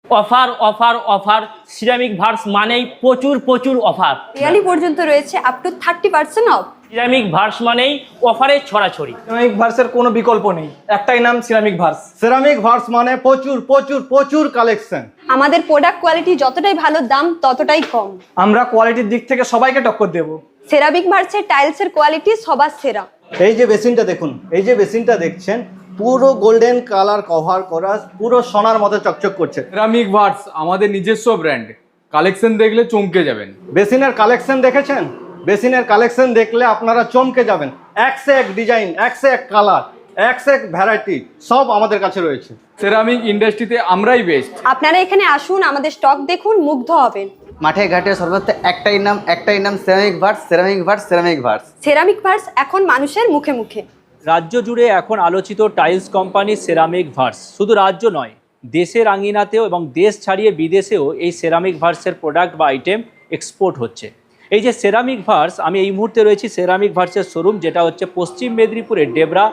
Offer offer offer ceramic verse মানেই প্রচুর প্রচুর অফার। রিয়ালি পর্যন্ত রয়েছে up to 30% of. Ceramic verse মানেই অফারের ছড়াছড়ি। সিরামিক ভার্সের কোনো বিকল্প নেই, একটাই নাম সিরামিক ভার্স। সিরামিক ভার্স মানে প্রচুর প্রচুর প্রচুর কালেকশন। আমাদের প্রোডাক্ট কোয়ালিটি যতটাই ভালো, দাম ততটাই কম। আমরা কোয়ালিটির দিক থেকে সবাইকে টক্কর দেব। সেরামিক ভার্সের টাইলসের কোয়ালিটি সবার সেরা। এই যে বেসিনটা দেখুন, এই যে বেসিনটা দেখছেন পুরো গোল্ডেন কালার কভার করা, পুরো সোনার মতো চকচক করছে। সিরামিক ভার্স আমাদের নিজস্ব ব্র্যান্ড, কালেকশন দেখলে চমকে যাবেন। বেসিনের কালেকশন দেখেছেন? বেসিনের কালেকশন দেখলে আপনারা চমকে যাবেন। এক সে এক ডিজাইন, এক সে এক কালার, এক সে এক ভ্যারাইটি সব আমাদের কাছে রয়েছে। সিরামিক ইন্ডাস্ট্রিতে আমরাই বেস্ট। আপনারা এখানে আসুন, আমাদের স্টক দেখুন, মুগ্ধ হবেন। মাঠে ঘাটে সর্বত্র একটাই নাম ceramic verse, ceramic verse, ceramic verse. Ceramic verse এখন মানুষের মুখে মুখে। রাজ্য জুড়ে এখন আলোচিত টাইলস কোম্পানি সেরামিক ভার্স। শুধু রাজ্য নয়, দেশের আঙিনাতেও এবং দেশ ছাড়িয়ে বিদেশেও এই সেরামিক ভার্সের প্রোডাক্ট বা আইটেম এক্সপোর্ট হচ্ছে। এই যে সেরামিক ভার্স, আমি এই মুহূর্তে রয়েছি সেরামিক ভার্সের শোরুম, যেটা হচ্ছে পশ্চিম মেদিনীপুরের ডেবরা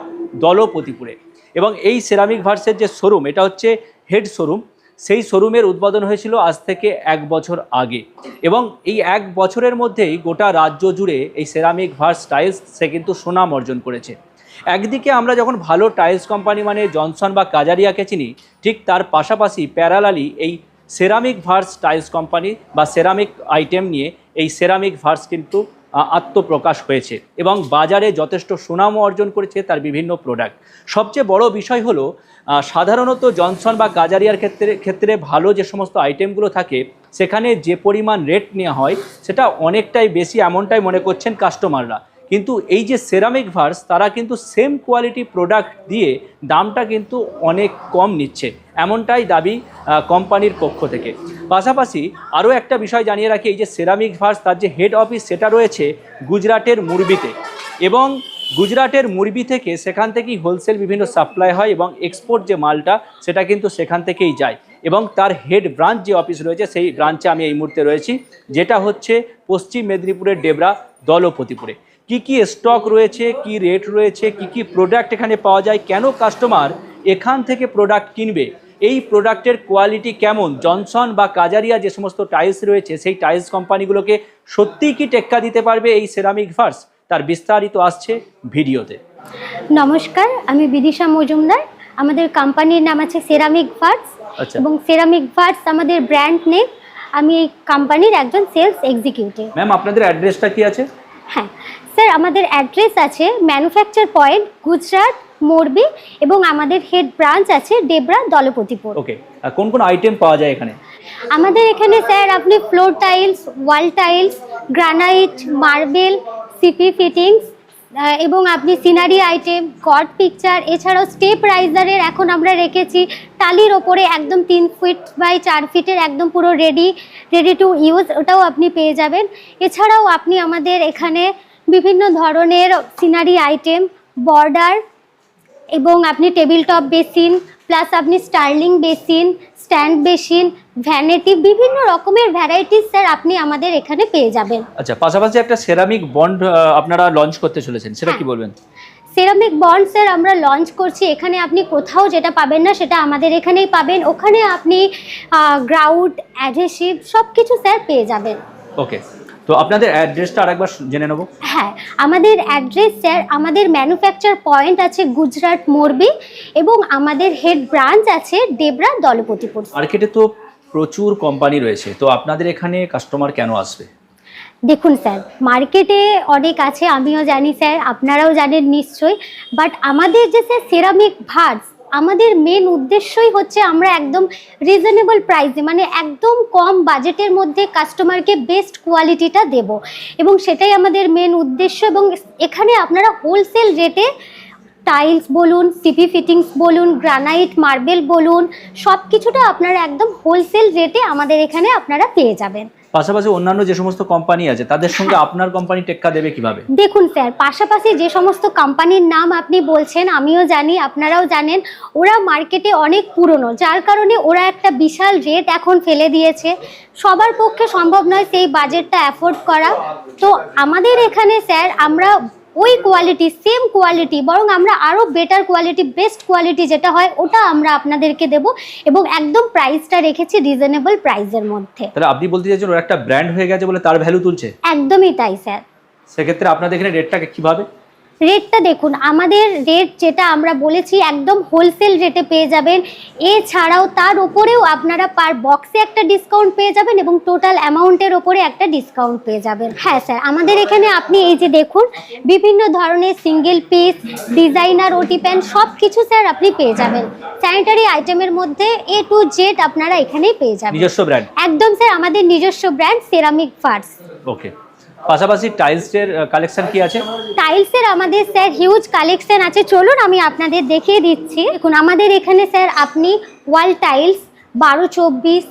দলপতিপুরে। এবং এই সেরামিক ভার্সের যে শোরুম, এটা হচ্ছে হেড শোরুম। সেই শোরুমের উদ্বোধন হয়েছিল আজ থেকে 1 বছর আগে, এবং এই 1 বছরের মধ্যেই গোটা রাজ্য জুড়ে এই সেরামিক ভার্স টাইলস সে কিন্তু সুনাম অর্জন করেছে। একদিকে আমরা যখন ভালো টাইলস কোম্পানি মানে জনসন বা কাজারিয়াকে চিনি, ঠিক তার পাশাপাশি প্যারালালি এই সেরামিক ভার্স টাইলস কোম্পানি বা সেরামিক আইটেম নিয়ে এই সেরামিক ভার্স কিন্তু আত্মপ্রকাশ হয়েছে এবং বাজারে যথেষ্ট সুনামও অর্জন করেছে তার বিভিন্ন প্রোডাক্ট। সবচেয়ে বড় বিষয় হলো সাধারণত জনসন বা কাজারিয়ার ক্ষেত্রে ভালো যে সমস্ত আইটেমগুলো থাকে সেখানে যে পরিমাণ রেট নেওয়া হয় সেটা অনেকটাই বেশি, এমনটাই মনে করছেন কাস্টমাররা। কিন্তু এই যে সেরামিক ভার্স, তারা কিন্তু সেম কোয়ালিটি প্রোডাক্ট দিয়ে দামটা কিন্তু অনেক কম নিচ্ছে, এমনটাই দাবি কোম্পানির পক্ষ থেকে। পাশাপাশি আরও একটা বিষয় জানিয়ে রাখি, এই যে সেরামিক ভার্স তার যে হেড অফিস সেটা রয়েছে গুজরাটের মুরবিতে, এবং গুজরাটের মুরবি থেকে সেখান থেকেই হোলসেল বিভিন্ন সাপ্লাই হয় এবং এক্সপোর্ট যে মালটা সেটা কিন্তু সেখান থেকেই যায়। এবং তার হেড ব্রাঞ্চ যে অফিস রয়েছে সেই ব্রাঞ্চে আমি এই মুহূর্তে রয়েছি, যেটা হচ্ছে পশ্চিম মেদিনীপুরের ডেবরা দলপতিপুরে। কি কি স্টক রয়েছে, কি রেট রয়েছে, কি কি প্রোডাক্ট এখানে পাওয়া যায়, কেন কাস্টমার এখান থেকে প্রোডাক্ট কিনবে, এই প্রোডাক্টের কোয়ালিটি কেমন, জনসন বা কাজারিয়া যে সমস্ত টাইলস রয়েছে সেই টাইলস কোম্পানিগুলোকে সত্যিই কি টেক্কা দিতে পারবে এই সেরামিক ভার্স, তার বিস্তারিত আসছে ভিডিওতে। নমস্কার, আমি বিদিশা মজুমদার। আমাদের কোম্পানির নাম আছে সেরামিক ভার্স এবং সেরামিক ভার্স আমাদের ব্র্যান্ড নেম। আমি এই কোম্পানির একজন সেলস এক্সিকিউটিভ। ম্যাম, আপনাদের অ্যাড্রেসটা কি আছে? হ্যাঁ স্যার, আমাদের অ্যাড্রেস আছে ম্যানুফ্যাকচার পয়েন্ট, গুজরাট মোরবি, এবং আমাদের হেড ব্রাঞ্চ আছে ডেবরা দলপতিপুর। ওকে, কোন কোন আইটেম পাওয়া যায় এখানে? আমাদের এখানে স্যার আপনি floor tiles, wall tiles, granite, marble, CP fittings এবং আপনি সিনারি আইটেম, গড পিকচার, এছাড়াও স্টেপ রাইজারের এখন আমরা রেখেছি টালির ওপরে একদম 3 ফিট বাই 4 ফিটের একদম পুরো রেডি টু ইউজ, ওটাও আপনি পেয়ে যাবেন। এছাড়াও আপনি আমাদের এখানে বিভিন্ন ধরনের সিনারি আইটেম, বর্ডার এবং আপনি টেবিল টপ বেসিন, প্লাস আপনি sterling basin, stand basin, vanity, বিভিন্ন রকমের ভ্যারাইটিস স্যার আপনি আমাদের এখানে পেয়ে যাবেন। আচ্ছা, পাশাপাশি একটা সেরামিক বন্ড আপনারা লঞ্চ করতে চলেছেন, সেটা কি বলবেন? সেরামিক বন্ড স্যার আমরা লঞ্চ করছি। এখানে আপনি কোথাও যেটা পাবেন না সেটা আমাদের এখানেই পাবেন। ওখানে আপনি গ্রাউট, অ্যাডহেসিভ সব কিছু স্যার পেয়ে যাবেন। ওকে, তো আপনাদের অ্যাড্রেসটা আরেকবার জেনে নেব। হ্যাঁ, আমাদের অ্যাড্রেস স্যার, আমাদের ম্যানুফ্যাকচার পয়েন্ট আছে গুজরাট মোরবি এবং আমাদের হেড ব্রাঞ্চ আছে ডেবরা দলপতিপুর। মার্কেটে তো প্রচুর কোম্পানি রয়েছে, তো আপনাদের এখানে কাস্টমার কেন আসবে? দেখুন স্যার, মার্কেটে অনেক আছে, আমিও জানি স্যার, আপনারাও জানেন নিশ্চয়ই। বাট আমাদের যে স্যার সেরামিক ভার্স, আমাদের মেন উদ্দেশ্যই হচ্ছে আমরা একদম রিজনেবল প্রাইসে, মানে একদম কম বাজেটের মধ্যে কাস্টমারকে বেস্ট কোয়ালিটিটা দেব, এবং সেটাই আমাদের মেন উদ্দেশ্য। এবং এখানে আপনারা হোলসেল রেটে টাইলস বলুন, সিপি ফিটিংস বলুন, গ্রানাইট, মার্বেল বলুন, সব কিছুটা আপনারা একদম হোলসেল রেটে আমাদের এখানে আপনারা পেয়ে যাবেন। পাশাপাশি অন্যান্য যে সমস্ত কোম্পানি আছে তাদের সঙ্গে আপনার কোম্পানি টেক্কা দেবে কিভাবে? দেখুন স্যার, পাশাপাশি যে সমস্ত কোম্পানির নাম আপনি বলছেন আমিও জানি, আপনারাও জানেন, ওরা মার্কেটে অনেক পুরনো, যার কারণে ওরা একটা বিশাল রেট এখন ফেলে দিয়েছে। সবার পক্ষে সম্ভব নয় সেই বাজেটটা অ্যাফোর্ড করা। তো আমাদের এখানে স্যার আমরা ওই কোয়ালিটি, সেম কোয়ালিটি, বরং আমরা আরও বেটার কোয়ালিটি, বেস্ট কোয়ালিটি যেটা হয় ওটা আমরা আপনাদেরকে দেব, এবং একদম প্রাইসটা রেখেছি রিজনেবল প্রাইসের মধ্যে। তাহলে আপনি বলতে চাইছেন ওর একটা ব্র্যান্ড হয়ে গেছে বলে তার ভ্যালু তুলছে? একদমই তাই স্যার। সেক্ষেত্রে আপনাদের এখানে রেটটাকে কিভাবে? রেটটা দেখুন, আমাদের রেট যেটা আমরা বলেছি একদম হোলসেল রেটে পেয়ে যাবেন। এছাড়াও তার উপরেও আপনারা পার বক্সে একটা ডিসকাউন্ট পেয়ে যাবেন এবং টোটাল অ্যামাউন্টের ওপরে একটা ডিসকাউন্ট পেয়ে যাবেন। হ্যাঁ স্যার, আমাদের এখানে আপনি এই যে দেখুন বিভিন্ন ধরনের সিঙ্গেল পিস, ডিজাইনার, ওটি প্যান্ট সব কিছু স্যার আপনি পেয়ে যাবেন। স্যানিটারি আইটেমের মধ্যে A to Z আপনারা এখানেই পেয়ে যাবেন। নিজস্ব ব্র্যান্ড? একদম স্যার, আমাদের নিজস্ব ব্র্যান্ড সেরামিক ভার্স। ওকে, পাশাপাশি টাইলসের কালেকশন কি আছে? টাইলসের আমাদের স্যার হিউজ কালেকশন আছে, চলুন আমি আপনাদের দেখিয়ে দিচ্ছি। দেখুন আমাদের এখানে স্যার আপনি ওয়াল টাইলস 12-24,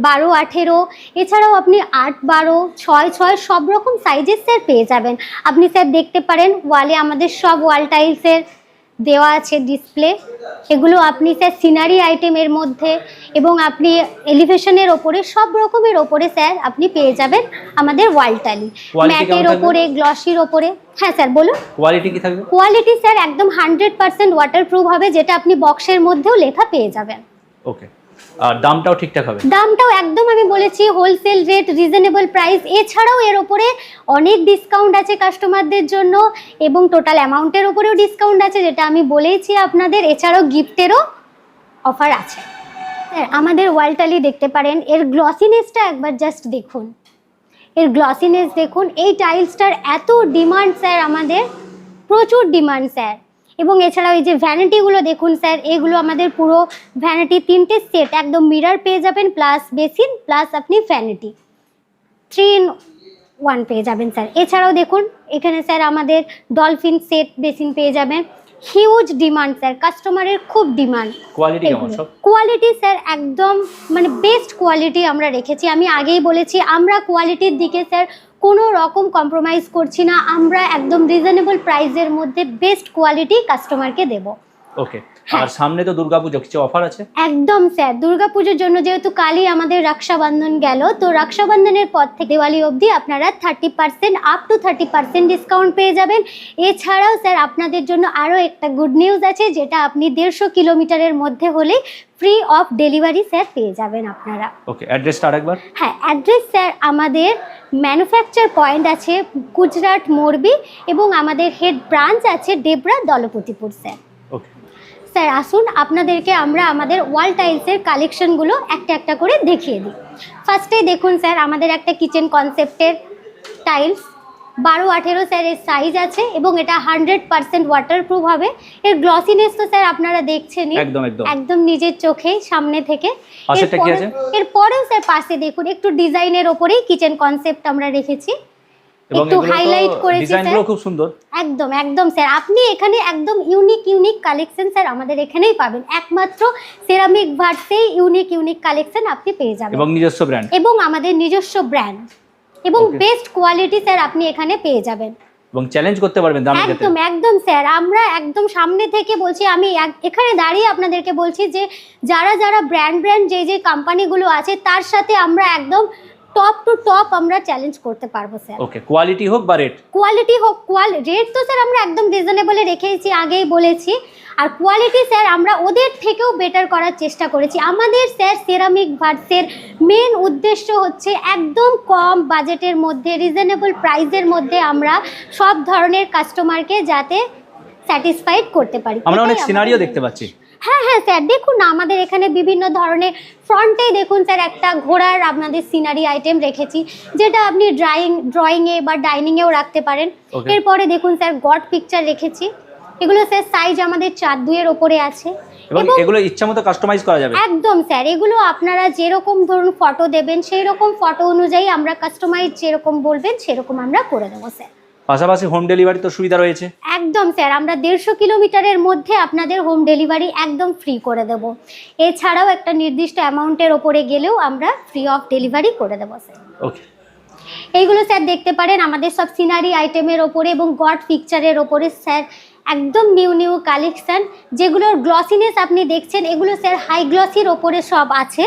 12-18, এছাড়াও আপনি 8-12, 6-6 সব রকম সাইজের স্যার পেয়ে যাবেন। আপনি স্যার দেখতে পারেন ওয়ালে আমাদের সব ওয়াল টাইলসের দেওয়া আছে ডিসপ্লে। এগুলো আপনি স্যার সিনারি আইটেমের মধ্যে এবং আপনি এলিভেশনের ওপরে সব রকমের ওপরে স্যার আপনি পেয়ে যাবেন আমাদের ওয়াল টাইল, ম্যাটের ওপরে, গ্লসির ওপরে। হ্যাঁ স্যার বলুন। কোয়ালিটি কি থাকবে? কোয়ালিটি স্যার একদম 100% ওয়াটারপ্রুফ হবে, যেটা আপনি বক্সের মধ্যেও লেখা পেয়ে যাবেন। ওকে, আর দামটাও ঠিকঠাক হবে? দামটাও একদম আমি বলেছি হোলসেল রেট, রিজনেবল প্রাইস। এছাড়াও এর ওপরে অনেক ডিসকাউন্ট আছে কাস্টমারদের জন্য এবং টোটাল অ্যামাউন্টের ওপরেও ডিসকাউন্ট আছে, যেটা আমি বলেইছি আপনাদের। এছাড়াও গিফটেরও অফার আছে। আমাদের ওয়ালটালি দেখতে পারেন, এর গ্লসিনেসটা একবার জাস্ট দেখুন, এর গ্লসিনেস দেখুন। এই টাইলসটার এত ডিমান্ড স্যার, আমাদের প্রচুর ডিমান্ড স্যার। এবং এছাড়াও এই যে ভ্যানিটিগুলো দেখুন স্যার, এগুলো আমাদের পুরো ভ্যানিটি 3টে সেট, একদম মিরর পেয়ে যাবেন, প্লাস বেসিন, প্লাস আপনি ভ্যানিটি 3 in 1 পেয়ে যাবেন স্যার। এছাড়াও দেখুন এখানে স্যার আমাদের ডলফিন সেট বেসিন পেয়ে যাবেন। হিউজ ডিমান্ড স্যার, কাস্টমারের খুব ডিমান্ড। কোয়ালিটি কেমন সব? কোয়ালিটি স্যার একদম মানে বেস্ট কোয়ালিটি আমরা রেখেছি। আমি আগেই বলেছি আমরা কোয়ালিটির দিকে স্যার কোনো রকম কম্প্রোমাইজ করছি না, আমরা একদম রিজনেবল প্রাইসের মধ্যে বেস্ট কোয়ালিটি কাস্টমারকে দেব। ওকে, আর সামনে তো দুর্গাপুজো, কিছু অফার আছে? একদম স্যার, দুর্গাপুজোর জন্য যেহেতু কালই আমাদের রক্ষাবন্ধন গেল, তো রক্ষাবন্ধনের পর থেকে দিওয়ালি অবধি আপনারা 30% আপ টু 30% ডিসকাউন্ট পেয়ে যাবেন। এছাড়াও স্যার আপনাদের জন্য আরও একটা গুড নিউজ আছে, যেটা আপনি 150 কিলোমিটারের মধ্যে হলে ফ্রি অফ ডেলিভারি স্যার পেয়ে যাবেন আপনারা। ওকে, অ্যাড্রেসটা আরেকবার? হ্যাঁ, অ্যাড্রেস স্যার আমাদের ম্যানুফ্যাকচার পয়েন্ট আছে গুজরাট মোরবি এবং আমাদের হেড ব্রাঞ্চ আছে Debra Dalpatipur sir. Okay sir আসুন আপনাদেরকে আমরা আমাদের ওয়াল টাইলসের কালেকশনগুলো একটা একটা করে দেখিয়ে দিই। ফার্স্টেই দেখুন স্যার আমাদের একটা কিচেন কনসেপ্টের টাইলস 12-18 স্যার এর সাইজ আছে এবং এটা 100% ওয়াটারপ্রুফ হবে। এর গ্লসিনেস তো স্যার আপনারা দেখছেনই, একদম একদম একদম নিজের চোখে সামনে থেকে। পাশেরটা কি আছে? এরপরেও স্যার পাশে দেখুন একটু ডিজাইনের ওপরেই কিচেন কনসেপ্ট আমরা রেখেছি, এবং একটু হাইলাইট করেছি ডিজাইনগুলো স্যার। খুব সুন্দর। একদম একদম স্যার, আপনি এখানে একদম ইউনিক কালেকশন স্যার আমাদের এখানেই পাবেন। একমাত্র সেরামিক ভার্সেই ইউনিক কালেকশন আপনি পেয়ে যাবেন এবং নিজস্ব ব্র্যান্ড এবং আমাদের নিজস্ব ব্র্যান্ড এবং বেস্ট কোয়ালিটি স্যার আপনি এখানে পেয়ে যাবেন এবং চ্যালেঞ্জ করতে পারবেন দামের ক্ষেত্রে। একদম স্যার, আমরা একদম সামনে থেকে বলছি, আমি এখানে দাঁড়িয়ে আপনাদেরকে বলছি যে যারা ব্র্যান্ড যে কোম্পানিগুলো আছে তার সাথে আমরা একদম টপ টু টপ আমরা চ্যালেঞ্জ করতে পারবো স্যার। ওকে, কোয়ালিটি হোক বা রেট? কোয়ালিটি হোক, রেট তো স্যার আমরা একদম রিজনেবলে রেখেছি, আগেই বলেছি। আর কোয়ালিটি স্যার আমরা ওদের থেকেও বেটার করার চেষ্টা করেছি। আমাদের স্যার সেরামিক ভার্সের মেন উদ্দেশ্য হচ্ছে একদম কম বাজেটের মধ্যে, রিজনেবল প্রাইসের মধ্যে আমরা সব ধরনের কাস্টমারকে যাতে স্যাটিসফাইড করতে পারি। আমরা অনেক সিনারিও দেখতে পাচ্ছি। হ্যাঁ স্যার, দেখুন না আমাদের এখানে বিভিন্ন ধরনের ফ্রন্টেই দেখুন স্যার একটা ঘোড়ার আপনাদের সিনারি আইটেম রেখেছি, যেটা আপনি ড্রয়িংয়ে বা ডাইনিংয়েও রাখতে পারেন। এরপরে দেখুন স্যার গড পিকচার রেখেছি, এগুলো স্যার সাইজ আমাদের 4-2 এর ওপরে আছে এবং এগুলো ইচ্ছামতো কাস্টমাইজ করা যাবে। একদম স্যার, এগুলো আপনারা যেরকম ধরুন ফটো দেবেন সেই রকম ফটো অনুযায়ী আমরা কাস্টমাইজ যেরকম বলবেন সেরকম আমরা করে দেবো স্যার। পাশাপাশি হোম ডেলিভারি তো সুবিধা রয়েছে? একদম স্যার, আমরা 150 কিলোমিটারের মধ্যে আপনাদের হোম ডেলিভারি একদম ফ্রি করে দেব। এছাড়াও একটা নির্দিষ্ট অ্যামাউন্টের ওপরে গেলেও আমরা ফ্রি অফ ডেলিভারি করে দেবো স্যার। ওকে, এইগুলো স্যার দেখতে পারেন আমাদের সব সিনারি আইটেমের ওপরে এবং গড পিকচারের ওপরে স্যার একদম নিউ কালেকশান। যেগুলোর গ্লসিনেস আপনি দেখছেন এগুলো স্যার হাই গ্লসির ওপরে সব আছে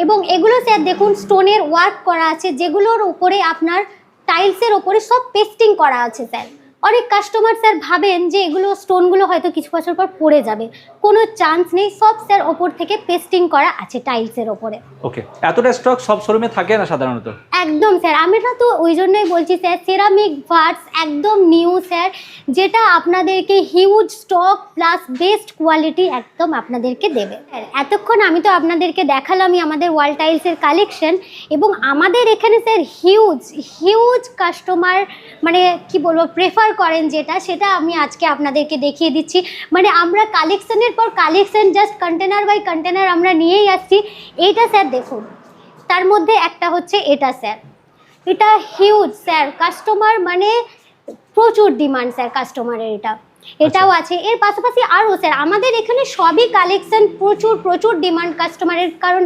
এবং এগুলো স্যার দেখুন স্টোনের ওয়ার্ক করা আছে, যেগুলোর উপরে আপনার টাইলসের ওপরে সব পেস্টিং করা আছে স্যার। অনেক কাস্টমার স্যার ভাবেন যে এগুলো স্টোনগুলো হয়তো কিছু বছর পর পড়ে যাবে, কোনো চান্স নেই, সব স্যার ওপর থেকে পেস্টিং করা আছে টাইলসের ওপরে। ওকে, এতটা স্টক সব শোরুমে থাকে না সাধারণত? একদম স্যার, আমরা তো ওই জন্যই বলছি স্যার, সেরামিক ভার্স একদম নিউ স্যার, যেটা আপনাদেরকে huge stock plus best quality একদম আপনাদেরকে দেবে। এতক্ষণ আমি তো আপনাদেরকে দেখালামই আমাদের ওয়াল টাইলসের কালেকশন, এবং আমাদের এখানে স্যার হিউজ কাস্টমার মানে কি বলবো প্রেফার করেন যেটা, সেটা আমি আজকে আপনাদেরকে দেখিয়ে দিচ্ছি। মানে আমরা কালেকশনের পর collection just container by container আমরা নিয়েই আসছি। এইটা স্যার দেখুন, তার মধ্যে একটা হচ্ছে এটা স্যার, এটা হিউজ স্যার, কাস্টমার মানে প্রচুর ডিমান্ড স্যার কাস্টমারের, এটাও আছে। এর পাশাপাশি আরও স্যার আমাদের এখানে সবই কালেকশন প্রচুর ডিমান্ড কাস্টমারের, কারণ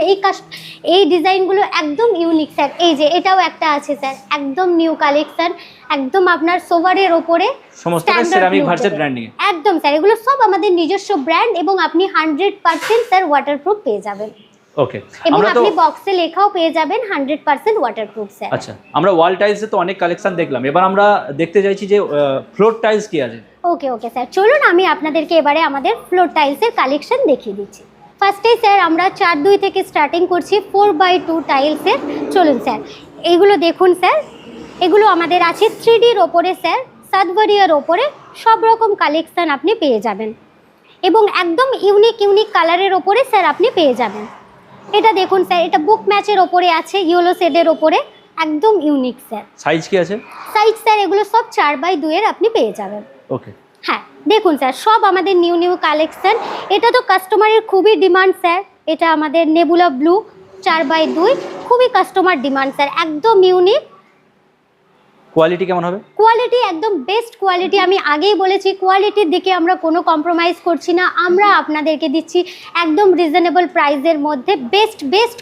এই ডিজাইনগুলো একদম ইউনিক স্যার। এই যে এটাও একটা আছে স্যার, একদম নিউ কালেকশন, একদম আপনার সোভারের ওপরে সমস্ত সেরামিক ভার্সের ব্র্যান্ডিং। একদম স্যার, এগুলো সব আমাদের নিজস্ব ব্র্যান্ড, এবং আপনি 100% স্যার ওয়াটারপ্রুফ পেয়ে যাবেন। ওকে, এবং আমরা তো আপনি বক্সে লেখাও পেয়ে যাবেন 100% ওয়াটারপ্রুফ স্যার। আচ্ছা, আমরা ওয়াল টাইলসে তো অনেক কালেকশন দেখলাম, এবার আমরা দেখতে চাইছি যে ফ্লোর টাইলস কি আছে। ওকে স্যার, চলুন আমি আপনাদেরকে এবারে আমাদের ফ্লোর টাইলসের কালেকশন দেখিয়ে দিচ্ছি। ফার্স্টেই স্যার আমরা 4-2 থেকে স্টার্টিং করছি 4x2 টাইলসের। চলুন স্যার, এইগুলো দেখুন স্যার, এগুলো আমাদের আছে 3Dর ওপরে স্যার, সাতভারিয়ার ওপরে সব রকম কালেকশন আপনি পেয়ে যাবেন, এবং একদম ইউনিক কালারের ওপরে স্যার আপনি পেয়ে যাবেন। এটা দেখুন স্যার, এটা বুক ম্যাচের ওপরে আছে, ইয়েলো শেডের ওপরে, একদম ইউনিক স্যার। সাইজ কি আছে? সাইজ স্যার এগুলো সব 4x2 এর আপনি পেয়ে যাবেন। ওকে, হ্যাঁ দেখুন স্যার, সব আমাদের নিউ কালেকশন। এটা তো কাস্টমারের খুবই ডিমান্ড স্যার, এটা আমাদের নেবুলা ব্লু 4x2, খুবই কাস্টমার ডিমান্ড স্যার, একদম ইউনিক। কোয়ালিটি কেমন হবে? কোয়ালিটি একদম বেস্ট কোয়ালিটি, আমি আগেই বলেছি কোয়ালিটির দিকে আমরা কোনো কম্প্রোমাইজ করছি না, আমরা আপনাদেরকে দিচ্ছি একদম রিজনেবল প্রাইসের মধ্যে বেস্ট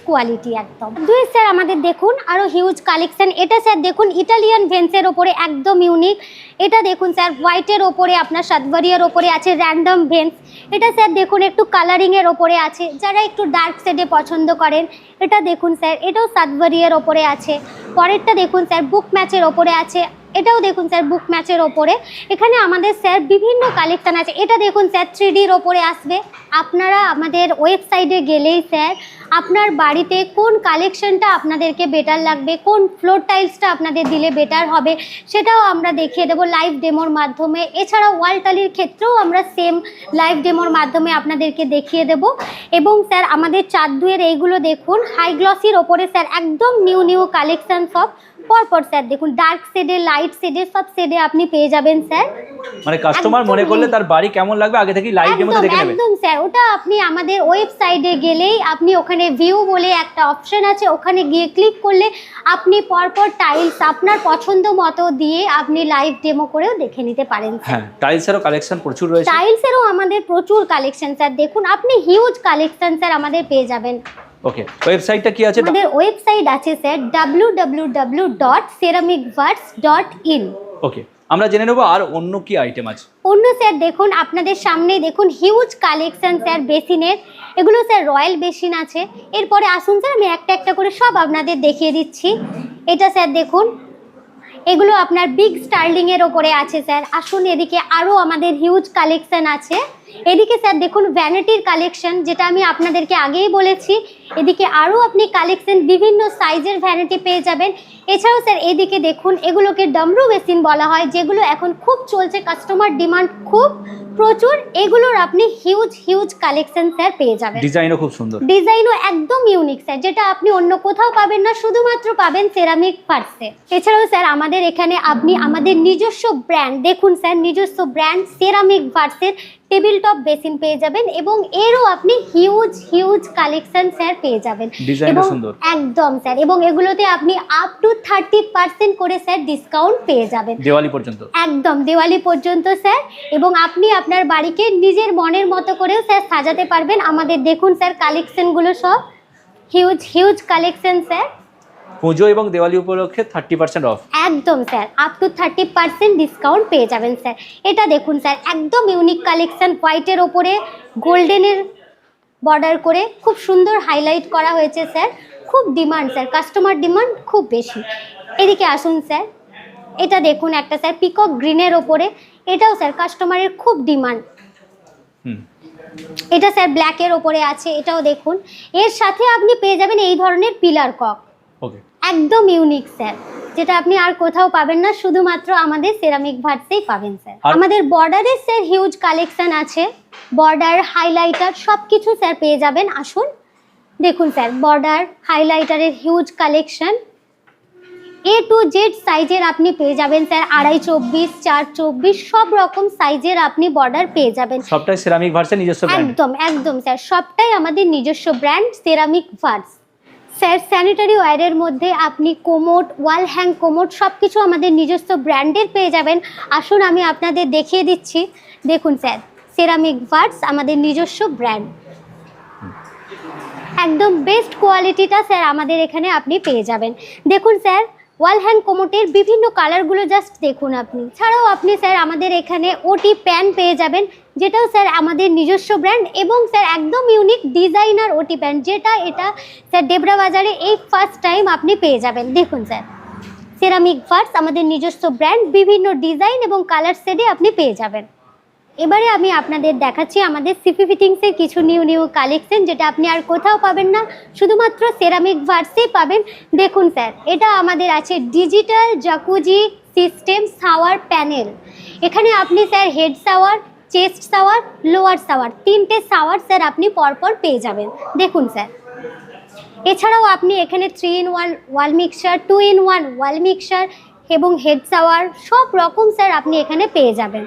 কোয়ালিটি একদম। দুই স্যার আমাদের দেখুন আরও হিউজ কালেকশন। এটা স্যার দেখুন ইটালিয়ান ভেন্সের ওপরে একদম ইউনিক। এটা দেখুন স্যার হোয়াইটের ওপরে আপনার সাতভারিয়ার ওপরে আছে র্যান্ডম ভেন্স। এটা স্যার দেখুন একটু কালারিংয়ের ওপরে আছে, যারা একটু ডার্ক শেডে পছন্দ করেন। এটা দেখুন স্যার, এটাও সাতভারিয়ার ওপরে আছে। পরেরটা দেখুন স্যার বুক ম্যাচের ওপরে আছে, এটাও দেখুন স্যার বুক ম্যাচের ওপরে। এখানে আমাদের স্যার বিভিন্ন কালেকশন আছে। এটা দেখুন স্যার 3Dর ওপরে আসবে। আপনারা আমাদের ওয়েবসাইটে গেলেই স্যার আপনার বাড়িতে কোন কালেকশনটা আপনাদেরকে বেটার লাগবে, কোন ফ্লোর টাইলসটা আপনাদের দিলে বেটার হবে, সেটাও আমরা দেখিয়ে দেবো লাইভ ডেমোর মাধ্যমে। এছাড়াও ওয়াল টালির ক্ষেত্রেও আমরা সেম লাইভ ডেমোর মাধ্যমে আপনাদেরকে দেখিয়ে দেব। এবং স্যার আমাদের 4x2 এর এইগুলো দেখুন হাই গ্লসির ওপরে স্যার একদম নিউ কালেকশন সব পরপর স্যার দেখুন, ডার্ক শেডে লাইট শেডে সব শেডে আপনি পেয়ে যাবেন স্যার। মানে কাস্টমার মনে করলে তার বাড়ি কেমন লাগবে আগে থেকেই লাইভ ডেমোতে দেখে নেবে। একদম স্যার, ওটা আপনি আমাদের ওয়েবসাইটে গেলেই আপনি ওখানে ভিউ বলে একটা অপশন আছে, ওখানে গিয়ে ক্লিক করলে আপনি পরপর টাইলস আপনার পছন্দ মতো দিয়ে আপনি লাইভ ডেমো করেও দেখে নিতে পারেন। হ্যাঁ, টাইলসেরও কালেকশন প্রচুর রয়েছে। টাইলসেরও আমাদের প্রচুর কালেকশন স্যার, দেখুন আপনি হিউজ কালেকশন স্যার আমাদের পেয়ে যাবেন। ওকে, ওয়েবসাইটটা কি আছে? আমাদের ওয়েবসাইট আছে স্যার www.ceramicverse.in। ওকে, আমরা জেনে নেব আর অন্য কি আইটেম আছে। অন্য স্যার দেখুন আপনাদের সামনে দেখুন হিউজ কালেকশন স্যার বেসিনের, এগুলো স্যার রয়্যাল বেসিন আছে। এরপরে আসুন স্যার আমি একটা করে সব আপনাদের দেখিয়ে দিচ্ছি। এটা স্যার দেখুন, এগুলো আপনার বিগ স্টার্লিংয়ের ওপরে আছে স্যার। আসুন এদিকে আরও আমাদের হিউজ কালেকশন আছে। এদিকে স্যার দেখুন ভ্যানিটির কালেকশন, যেটা আমি আপনাদেরকে আগেই বলেছি। এদিকে আরও আপনি কালেকশন বিভিন্ন সাইজের ভ্যানিটি পেয়ে যাবেন। এছাড়াও স্যার এদিকে দেখুন, এগুলোকে ডামরু বেসিন বলা হয়, যেগুলো এখন খুব চলছে, কাস্টমার ডিমান্ড খুব প্রচুর। এগুলোর আপনি হিউজ কালেকশন স্যার পেয়ে যাবেন। ডিজাইনও খুব সুন্দর, ডিজাইনও একদম ইউনিক স্যার, যেটা আপনি অন্য কোথাও পাবেন না, শুধুমাত্র পাবেন সেরামিক ভার্সে। এছাড়াও স্যার আমাদের এখানে আপনি আমাদের নিজস্ব ব্র্যান্ড দেখুন স্যার, নিজস্ব ব্র্যান্ড সেরামিক ভার্সের টেবিল টপ বেসিন পেয়ে যাবেন, এবং এরও আপনি হিউজ কালেকশন স্যার পেয়ে যাবেন। ডিজাইনও সুন্দর একদম স্যার, এবং এগুলোতে আপনি আপ টু 30% করে স্যার ডিসকাউন্ট পেয়ে যাবেন দিওয়ালি পর্যন্ত। একদম দিওয়ালি পর্যন্ত স্যার, এবং আপনি আপনার বাড়িকে নিজের মনের মতো করেও স্যার সাজাতে পারবেন। আমাদের দেখুন স্যার কালেকশনগুলো সব হিউজ কালেকশন স্যার। পুজো এবং দিওয়ালি উপলক্ষে 30% অফ। একদম স্যার, আপ টু 30% ডিসকাউন্ট পেয়ে যাবেন স্যার। এটা দেখুন স্যার একদম ইউনিক কালেকশন, হোয়াইটের ওপরে গোল্ডেনের বর্ডার করে খুব সুন্দর হাইলাইট করা হয়েছে স্যার। খুব ডিমান্ড স্যার, কাস্টমার ডিমান্ড খুব বেশি। এদিকে আসুন স্যার, এটা দেখুন একটা স্যার পিকক গ্রিনের ওপরে, এটাও স্যার কাস্টমারের খুব ডিমান্ড। হুম। এটা স্যার ব্ল্যাকের ওপরে আছে, এটাও দেখুন। এর সাথে আপনি পেয়ে যাবেন এই ধরনের পিলার কক, ওকে। একদম ইউনিক স্যার, যেটা আপনি আর কোথাও পাবেন না, শুধুমাত্র আমাদের সেরামিক ভার্সেই পাবেন স্যার। আমাদের বর্ডারের স্যার হিউজ কালেকশন আছে, বর্ডার হাইলাইটার সব কিছু স্যার পেয়ে যাবেন। আসুন দেখুন স্যার, বর্ডার হাইলাইটারের huge collection, A to Z সাইজের আপনি পেয়ে যাবেন স্যার, 2.5, 24, 4, 24 সব রকম সাইজের আপনি বর্ডার পেয়ে যাবেন। সবটাই সেরামিক ভার্সের নিজস্ব ব্র্যান্ড। একদম একদম স্যার, সবটাই আমাদের নিজস্ব ব্র্যান্ড সেরামিক ভার্স। স্যার স্যানিটারি ওয়্যারের মধ্যে আপনি কোমোড, ওয়াল হ্যাং কোমোড সব কিছু আমাদের নিজস্ব ব্র্যান্ডের পেয়ে যাবেন। আসুন আমি আপনাদের দেখিয়ে দিচ্ছি। দেখুন স্যার, সেরামিক ভার্স আমাদের নিজস্ব ব্র্যান্ড, একদম বেস্ট কোয়ালিটিটা স্যার আমাদের এখানে আপনি পেয়ে যাবেন। দেখুন স্যার, ওয়াল হ্যাং কোমোটের বিভিন্ন কালারগুলো জাস্ট দেখুন আপনি। ছাড়াও আপনি স্যার আমাদের এখানে ওটি প্যান পেয়ে যাবেন, যেটাও স্যার আমাদের নিজস্ব ব্র্যান্ড, এবং স্যার একদম ইউনিক ডিজাইনার ওটি প্যান, যেটা এটা স্যার ডেবরা বাজারে এই ফার্স্ট টাইম আপনি পেয়ে যাবেন। দেখুন স্যার, সেরামিক ভার্স আমাদের নিজস্ব ব্র্যান্ড, বিভিন্ন ডিজাইন এবং কালার সেটে আপনি পেয়ে যাবেন। এবারে আমি আপনাদের দেখাচ্ছি আমাদের সিপি ফিটিংসের কিছু নিউ কালেকশন, যেটা আপনি আর কোথাও পাবেন না, শুধুমাত্র সেরামিক ভার্সেই পাবেন। দেখুন স্যার, এটা আমাদের আছে digital jacuzzi system shower panel. এখানে আপনি sir head shower, chest shower, lower shower, 3টে শাওয়ার স্যার আপনি পরপর পেয়ে যাবেন। দেখুন স্যার, এছাড়াও আপনি এখানে 3-in-1 ওয়াল মিক্সচার, 2-in-1 ওয়াল মিক্সচার এবং হেড শাওয়ার সব রকম স্যার আপনি এখানে পেয়ে যাবেন।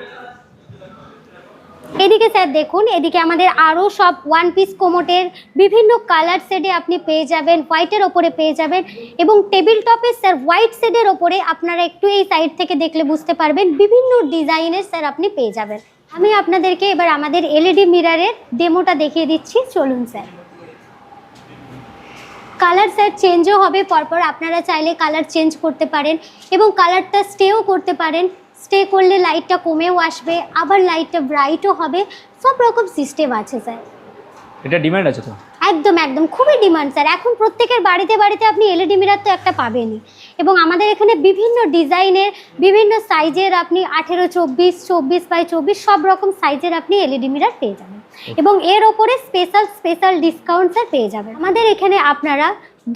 এদিকে স্যার দেখুন, এদিকে আমাদের আরও সব ওয়ান পিস কোমোটের বিভিন্ন কালার শেডে আপনি পেয়ে যাবেন, হোয়াইটের ওপরে পেয়ে যাবেন, এবং টেবিল টপে স্যার হোয়াইট শেডের ওপরে আপনারা একটু এই সাইড থেকে দেখলে বুঝতে পারবেন বিভিন্ন ডিজাইনের স্যার আপনি পেয়ে যাবেন। আমি আপনাদেরকে এবার আমাদের এলইডি মিররের ডেমোটা দেখিয়ে দিচ্ছি, চলুন স্যার। কালার স্যার চেঞ্জও হবে পরপর, আপনারা চাইলে কালার চেঞ্জ করতে পারেন এবং কালারটা স্টেও করতে পারেন। স্টে করলে লাইটটা কমেও আসবে, আবার লাইটটা ব্রাইটও হবে, সব রকম সিস্টেম আছে স্যার। এটা ডিমান্ড আছে তো? একদম একদম খুবই ডিমান্ড স্যার, এখন প্রত্যেকের বাড়িতে বাড়িতে আপনি এলইডি মিরর তো একটা পাবেনই, এবং আমাদের এখানে বিভিন্ন ডিজাইনের, বিভিন্ন সাইজের আপনি 18, 24, 24x24 সব রকম সাইজের আপনি এলইডি মিরর পেয়ে যাবেন, এবং এর ওপরে স্পেশাল ডিসকাউন্ট স্যার পেয়ে যাবেন। আমাদের এখানে আপনারা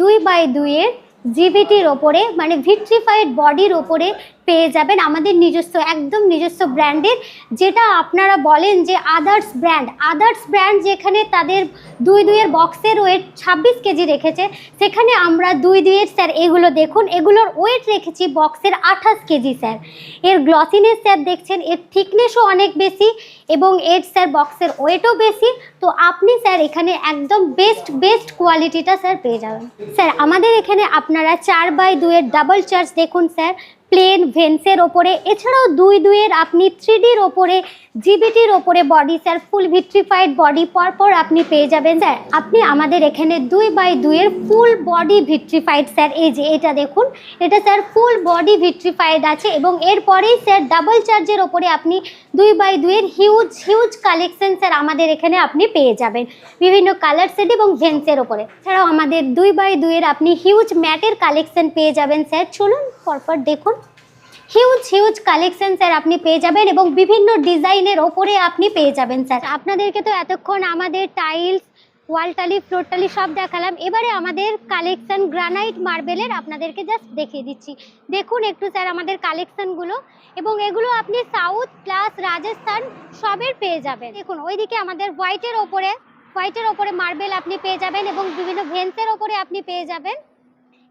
2x2 এর জিবিটির ওপরে, মানে ভিট্রিফাইড বডির ওপরে পেয়ে যাবেন আমাদের নিজস্ব, একদম নিজস্ব ব্র্যান্ডের, যেটা আপনারা বলেন যে আদার্স ব্র্যান্ড যেখানে তাদের 2x2 এর বক্সের ওয়েট 26 কেজি রেখেছে, সেখানে আমরা 2x2 এর স্যার এগুলো দেখুন, এগুলোর ওয়েট রেখেছি বক্সের 28 কেজি স্যার। এর গ্লসিনেস স্যার দেখছেন, এর থিকনেসও অনেক বেশি, এবং এর স্যার বক্সের ওয়েটও বেশি। তো আপনি স্যার এখানে একদম বেস্ট কোয়ালিটিটা স্যার পেয়ে যাবেন। স্যার আমাদের এখানে আপনারা 4x2 এর ডাবল চার্জ দেখুন স্যার, প্লেন ভেন্সের ওপরে, এছাড়াও 2x2 এর আপনি 3Dর ওপরে, জিবিটির ওপরে বডি স্যার, ফুল ভিট্রিফাইড বডি পরপর আপনি পেয়ে যাবেন স্যার। আপনি আমাদের এখানে 2x2 এর ফুল বডি ভিট্রিফাইড স্যার, এই যে এটা দেখুন, এটা স্যার ফুল বডি ভিট্রিফাইড আছে, এবং এরপরেই স্যার ডাবল চার্জের ওপরে আপনি 2x2 এর হিউজ কালেকশন স্যার আমাদের এখানে আপনি পেয়ে যাবেন, বিভিন্ন কালার সেট এবং ভেন্সের ওপরে। এছাড়াও আমাদের 2x2 এর আপনি হিউজ ম্যাটের কালেকশন পেয়ে যাবেন স্যার, চলুন পরপর দেখুন। হিউজ কালেকশন স্যার আপনি পেয়ে যাবেন, এবং বিভিন্ন ডিজাইনের ওপরে আপনি পেয়ে যাবেন স্যার। আপনাদেরকে তো এতক্ষণ আমাদের টাইলস, ওয়াল টালি, ফ্লোর টালি সব দেখালাম, এবারে আমাদের কালেকশন গ্রানাইট মার্বেলের আপনাদেরকে জাস্ট দেখিয়ে দিচ্ছি। দেখুন একটু স্যার আমাদের কালেকশনগুলো, এবং এগুলো আপনি সাউথ প্লাস রাজস্থান সবের পেয়ে যাবেন। দেখুন ওইদিকে আমাদের হোয়াইটের ওপরে মার্বেল আপনি পেয়ে যাবেন, এবং বিভিন্ন ভেন্সের ওপরে আপনি পেয়ে যাবেন,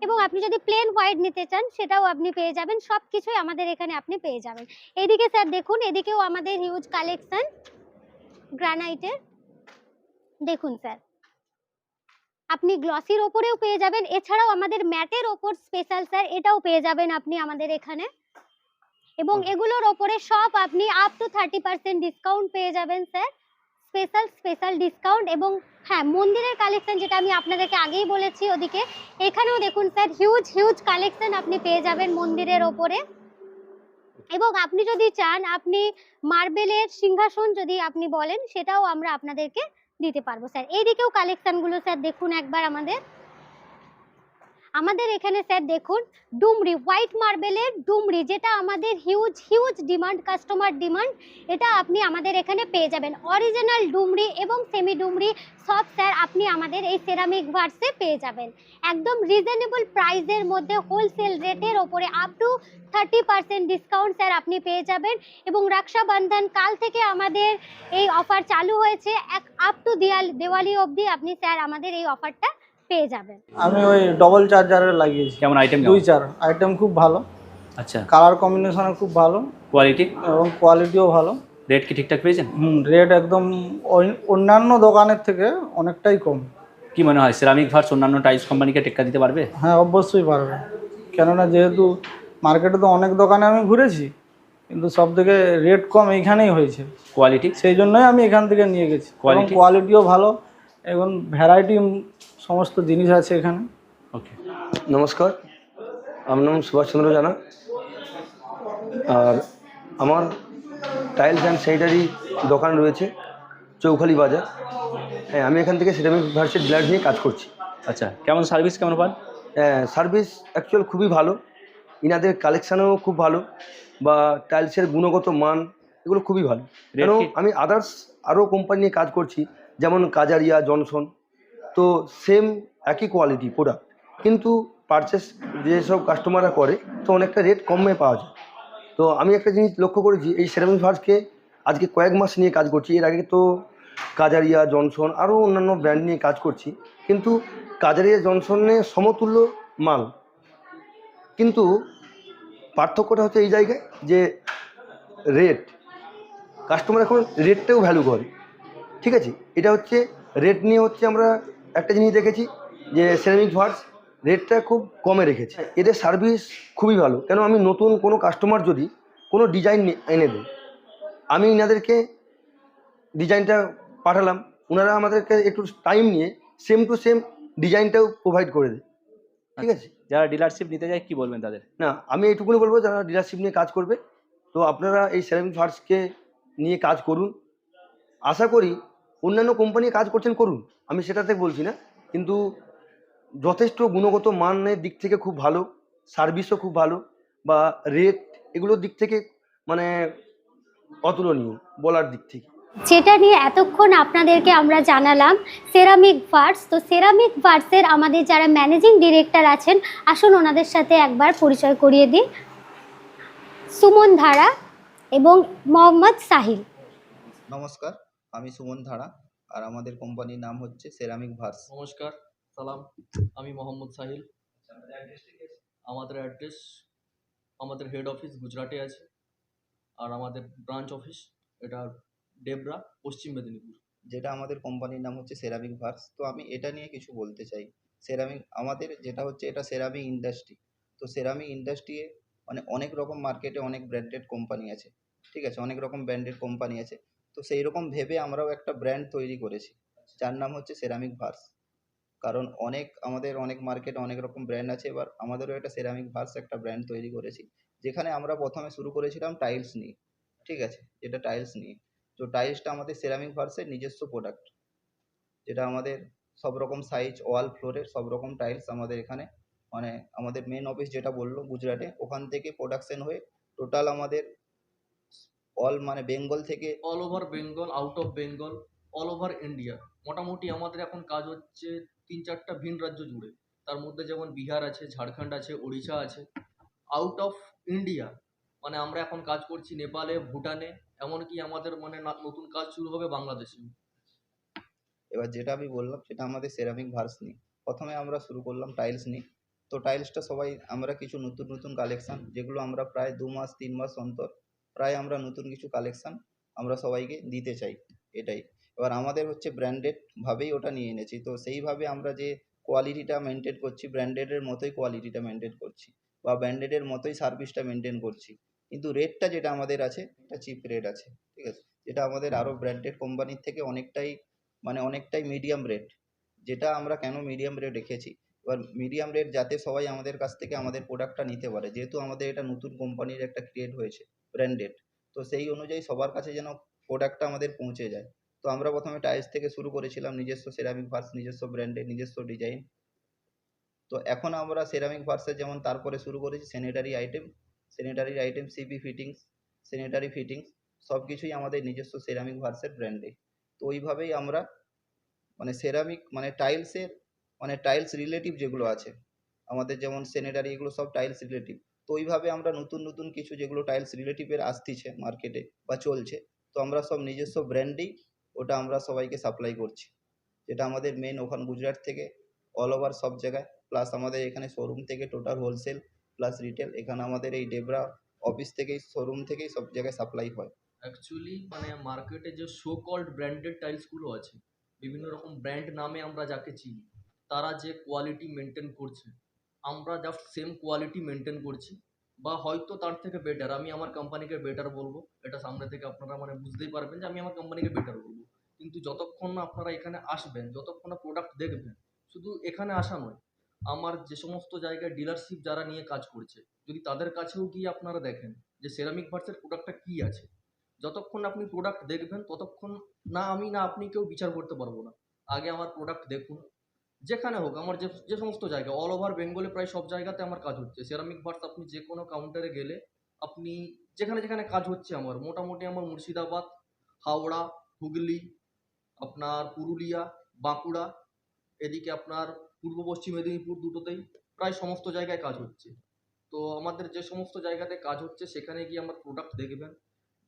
এবং আপনি যদি প্লেন হোয়াইট নিতে চান সেটাও আপনি পেয়ে যাবেন, সব কিছুই আমাদের এখানে আপনি পেয়ে যাবেন। এইদিকে স্যার দেখুন, এদিকেও আমাদের হিউজ কালেকশন গ্রানাইটের, দেখুন স্যার আপনি গ্লসির ওপরেও পেয়ে যাবেন, এছাড়াও আমাদের ম্যাটের ওপর স্পেশাল স্যার এটাও পেয়ে যাবেন আপনি আমাদের এখানে, এবং এগুলোর ওপরে সব আপনি আপ টু 30% ডিসকাউন্ট পেয়ে যাবেন স্যার, স্পেশাল ডিসকাউন্ট। এবং হ্যাঁ, মন্দিরের কালেকশন যেটা আমি আপনাদেরকে আগেই বলেছি, ওদিকে এখানেও দেখুন স্যার হিউজ কালেকশন আপনি পেয়ে যাবেন মন্দিরের ওপরে, এবং আপনি যদি চান আপনি মার্বেলের সিংহাসন যদি আপনি বলেন, সেটাও আমরা আপনাদেরকে দিতে পারবো স্যার। এইদিকেও কালেকশনগুলো স্যার দেখুন একবার আমাদের। আমাদের এখানে স্যার দেখুন ডুমরি হোয়াইট মার্বেলের ডুমরি, যেটা আমাদের huge huge demand, customer demand, এটা আপনি আমাদের এখানে পেয়ে যাবেন। অরিজিনাল ডুমরি এবং সেমি ডুমরি সব স্যার আপনি আমাদের এই সেরামিক ভার্সে পেয়ে যাবেন একদম রিজনেবল প্রাইসের মধ্যে, হোলসেল রেটের ওপরে আপ টু 30% ডিসকাউন্ট স্যার আপনি পেয়ে যাবেন। এবং রক্ষাবন্ধন কাল থেকে আমাদের এই অফার চালু হয়েছে, আপ টু দিওয়ালি অবধি আপনি স্যার আমাদের এই অফারটা পেয়ে যাবেন। আমি ওই ডবল চার্জারের লাগিয়েছি, কেমন আইটেম? 2-4 আইটেম খুব ভালো, আচ্ছা, কালার কম্বিনেশন খুব ভালো কোয়ালিটি এবং কোয়ালিটিও ভালো। রেট কি ঠিকঠাক পেয়েছেন? রেট একদম অন্যান্য দোকানের থেকে অনেকটাই কম। কি মনে হয় সেরামিক ভার্স অন্যান্য টাইলস কোম্পানিকে টেক্কা দিতে পারবে? হ্যাঁ, অবশ্যই পারবে, কেননা যেহেতু মার্কেটে তো অনেক দোকানে আমি ঘুরেছি, কিন্তু সব থেকে রেট কম এইখানেই হয়েছে, কোয়ালিটি? সেই জন্যই আমি এখান থেকে নিয়ে গেছি। Quality? কোয়ালিটিও ভালো এবং ভ্যারাইটি সমস্ত জিনিস আছে এখানে। ওকে, নমস্কার, আমার নাম সুভাষচন্দ্র জানা, আর আমার টাইলস অ্যান্ড স্যানিটারি দোকান রয়েছে চৌখালি বাজার। হ্যাঁ, আমি এখান থেকে সেরামিক ভার্সের ডিলার নিয়ে কাজ করছি। আচ্ছা, কেমন সার্ভিস কেমন পান? সার্ভিস অ্যাকচুয়াল খুবই ভালো, ইনাদের কালেকশানও খুব ভালো, বা টাইলসের গুণগত মান এগুলো খুবই ভালো। কেন কি? আমি আদার্স আরও কোম্পানি নিয়ে কাজ করছি, যেমন কাজারিয়া, জনসন, তো সেম একই কোয়ালিটি প্রোডাক্ট, কিন্তু পারচেস যেসব কাস্টমাররা করে তো অনেকটা রেট কমে পাওয়া যায়। তো আমি একটা জিনিস লক্ষ্য করেছি, এই সেরামিক ভার্সকে আজকে কয়েক মাস নিয়ে কাজ করছি। এর আগে তো কাজারিয়া, জনসন আরও অন্যান্য ব্র্যান্ড নিয়ে কাজ করছি, কিন্তু কাজারিয়া, জনসনের সমতুল্য মাল, কিন্তু পার্থক্যটা হচ্ছে এই জায়গায় যে রেট, কাস্টমার এখন রেটটাও ভ্যালু করে। ঠিক আছে, এটা হচ্ছে রেট নিয়ে হচ্ছে আমরা একটা জিনিস দেখেছি যে সেরামিক ভার্স রেটটা খুব কমে রেখেছে। এদের সার্ভিস খুবই ভালো। কেন আমি নতুন কোনো কাস্টমার যদি কোনো ডিজাইন এনে দেয়, আমি এনাদেরকে ডিজাইনটা পাঠালাম, ওনারা আমাদেরকে একটু টাইম নিয়ে সেম টু সেম ডিজাইনটাও প্রোভাইড করে দেয়। ঠিক আছে, যারা ডিলারশিপ নিতে যায় কি বলবেন তাদের? না আমি এইটুকুনি বলবো, যারা ডিলারশিপ নিয়ে কাজ করবে তো আপনারা এই সেরামিক ভার্সকে নিয়ে কাজ করুন। আশা করি অন্যান্য কোম্পানি কাজ করছেন, করুন, আমি সেটাতে বলছি না, কিন্তু যথেষ্ট গুণগত মানের দিক থেকে খুব ভালো, সার্ভিসও খুব ভালো, বা রেট এগুলোর দিক থেকে মানে অতুলনীয় বলার দিক থেকে। যেটা নিয়ে এতক্ষণ আপনাদেরকে আমরা জানালাম সেরামিক ভার্স, তো সেরামিক ভার্সের আমাদের যারা ম্যানেজিং ডিরেক্টর আছেন, আসুন ওনাদের সাথে একবার পরিচয় করিয়ে দিই। সুমন ধারা এবং মোহাম্মদ সাহিল। নমস্কার, আমি সুমন ধারা, আর আমাদের কোম্পানির নাম হচ্ছে সেরামিক ভার্স। নমস্কার, সালাম, আমি মোহাম্মদ সাহিল। আমাদের অ্যাড্রেস, আমাদের হেড অফিস গুজরাটে আছে, আর আমাদের ব্রাঞ্চ অফিস এটা ডেবরা, পশ্চিম মেদিনীপুর। যেটা আমাদের কোম্পানির নাম হচ্ছে সেরামিক ভার্স। তো আমি এটা নিয়ে কিছু বলতে চাই। সেরামিক আমাদের যেটা হচ্ছে, এটা সেরামিক ইন্ডাস্ট্রি। তো সেরামিক ইন্ডাস্ট্রি মানে অনেক রকম মার্কেটে অনেক ব্র্যান্ডেড কোম্পানি আছে, ঠিক আছে, অনেক রকম ব্র্যান্ডেড কোম্পানি আছে। তো সেই রকম ভেবে আমরাও একটা ব্র্যান্ড তৈরি করেছি, যার নাম হচ্ছে সেরামিক ভার্স। কারণ আমাদের অনেক মার্কেটে অনেক রকম ব্র্যান্ড আছে, এবার আমাদেরও একটা সেরামিক ভার্স একটা ব্র্যান্ড তৈরি করেছি, যেখানে আমরা প্রথমে শুরু করেছিলাম টাইলস নিয়ে, ঠিক আছে, যেটা টাইলস নিয়ে। তো টাইলসটা আমাদের সেরামিক ভার্সের নিজস্ব প্রোডাক্ট, যেটা আমাদের সব রকম সাইজ, ওয়াল, ফ্লোরের সব রকম টাইলস আমাদের এখানে, মানে আমাদের মেন অফিস যেটা বললো গুজরাটে, ওখান থেকে প্রোডাকশন হয়ে টোটাল আমাদের অল মানে বেঙ্গল থেকে all over Bengal, out of Bengal, all over India, মোটামুটি আমাদের এখন কাজ হচ্ছে 3-4টা ভিন রাজ্য জুড়ে। তার মধ্যে যেমন বিহার আছে, ঝাড়খণ্ড আছে, ওড়িশা আছে। আউট অফ ইন্ডিয়া মানে আমরা এখন কাজ করছি নেপালে, ভুটানে, এমনকি আমাদের মানে নতুন কাজ শুরু হবে বাংলাদেশে। এবার যেটা আমি বললাম সেটা আমাদের সেরামিক ভার্স নিয়ে। প্রথমে আমরা শুরু করলাম টাইলস নিয়ে। তো টাইলসটা সবাই আমরা কিছু নতুন নতুন কালেকশান, যেগুলো আমরা প্রায় 2 মাস 3 মাস অন্তর প্রায় আমরা নতুন কিছু কালেকশান আমরা সবাইকে দিতে চাই, এটাই। এবার আমাদের হচ্ছে ব্র্যান্ডেডভাবেই ওটা নিয়ে এনেছি, তো সেইভাবে আমরা যে কোয়ালিটিটা মেনটেন করছি, ব্র্যান্ডেডের মতোই কোয়ালিটিটা মেনটেন করছি, বা ব্র্যান্ডেডের মতোই সার্ভিসটা মেনটেন করছি, কিন্তু রেটটা যেটা আমাদের আছে একটা চিপ রেট আছে, ঠিক আছে, যেটা আমাদের আরও ব্র্যান্ডেড কোম্পানির থেকে অনেকটাই মিডিয়াম রেট। যেটা আমরা কেন মিডিয়াম রেট রেখেছি, এবার মিডিয়াম রেট যাতে সবাই আমাদের কাছ থেকে আমাদের প্রোডাক্টটা নিতে পারে, যেহেতু আমাদের এটা নতুন কোম্পানির একটা ক্রিয়েট হয়েছে ব্র্যান্ডেড, তো সেই অনুযায়ী সবার কাছে যেন প্রোডাক্টটা আমাদের পৌঁছে যায়। তো আমরা প্রথমে টাইলস থেকে শুরু করেছিলাম, নিজস্ব সেরামিক ভার্স, নিজস্ব ব্র্যান্ডের নিজস্ব ডিজাইন। তো এখন আমরা সেরামিক ভার্সের যেমন তারপরে শুরু করেছি sanitary item CP fittings, sanitary fittings সব কিছুই আমাদের নিজস্ব সেরামিক ভার্সের ব্র্যান্ডে। তো ওইভাবেই আমরা মানে সেরামিক মানে টাইলসের মানে টাইলস রিলেটিভ যেগুলো আছে আমাদের যেমন স্যানিটারি এগুলো সব টাইলস রিলেটিভ। তো ওইভাবে আমরা নতুন নতুন কিছু যেগুলো টাইলস রিলেটিভের আসতিছে মার্কেটে বা চলছে, তো আমরা সব নিজস্ব ব্র্যান্ডেই ওটা আমরা সবাইকে সাপ্লাই করছি, যেটা আমাদের মেন ওখান গুজরাট থেকে অল ওভার সব জায়গায়, প্লাস আমাদের এখানে শোরুম থেকে টোটাল হোলসেল প্লাস রিটেল, এখানে আমাদের এই ডেবরা অফিস থেকেই শোরুম থেকেই সব জায়গায় সাপ্লাই হয়। অ্যাকচুয়ালি মানে মার্কেটে যে সো কল্ড ব্র্যান্ডেড টাইলসগুলো আছে, বিভিন্ন রকম ব্র্যান্ড নামে আমরা যাকে চিনি, তারা যে কোয়ালিটি মেনটেন করছে, আমরা জাস্ট সেম কোয়ালিটি মেনটেন করছি, বা হয়তো তার থেকে বেটার। আমি আমার কোম্পানিকে বেটার বলবো, এটা সামনে থেকে আপনারা মানে বুঝতেই পারবেন যে আমি আমার কোম্পানিকে বেটার বলবো। কিন্তু যতক্ষণ না আপনারা এখানে আসবেন, যতক্ষণ না প্রোডাক্ট দেখবেন, শুধু এখানে আসা নয়, আমার যে সমস্ত জায়গায় ডিলারশিপ যারা নিয়ে কাজ করছে, যদি তাদের কাছেও গিয়ে আপনারা দেখেন যে সেরামিক ভার্সের প্রোডাক্টটা কী আছে, যতক্ষণ আপনি প্রোডাক্ট দেখবেন ততক্ষণ না আমি না আপনি কেউ বিচার করতে পারবো না। আগে আমার প্রোডাক্ট দেখুন, যেখানে হোক, আমার যে যে সমস্ত জায়গায় অল ওভার বেঙ্গলে প্রায় সব জায়গাতে আমার কাজ হচ্ছে সেরামিক ভার্স। আপনি যে কোনো কাউন্টারে গেলে, আপনি যেখানে যেখানে কাজ হচ্ছে আমার মোটামুটি আমার মুর্শিদাবাদ, হাওড়া, হুগলি, আপনার পুরুলিয়া, বাঁকুড়া, এদিকে আপনার পূর্ব পশ্চিম মেদিনীপুর দুটোতেই প্রায় সমস্ত জায়গায় কাজ হচ্ছে। তো আমাদের যে সমস্ত জায়গাতে কাজ হচ্ছে সেখানে গিয়ে আমার প্রোডাক্ট দেখবেন,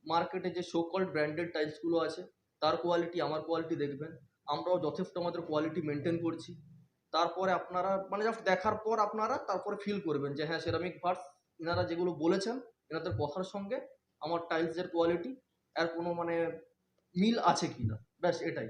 মার্কেটে যে সো কল্ড ব্র্যান্ডেড টাইলসগুলো আছে তার কোয়ালিটি আমার কোয়ালিটি দেখবেন, আমরাও যথেষ্ট আমাদের কোয়ালিটি মেনটেন করছি। তারপরে আপনারা মানে জাস্ট দেখার পর আপনারা তারপরে ফিল করবেন যে হ্যাঁ সেরামিক ভার্স এনারা যেগুলো বলেছেন এনাদের কথার সঙ্গে আমার টাইলসের কোয়ালিটি আর কোনো মানে মিল আছে কি না, ব্যাস এটাই।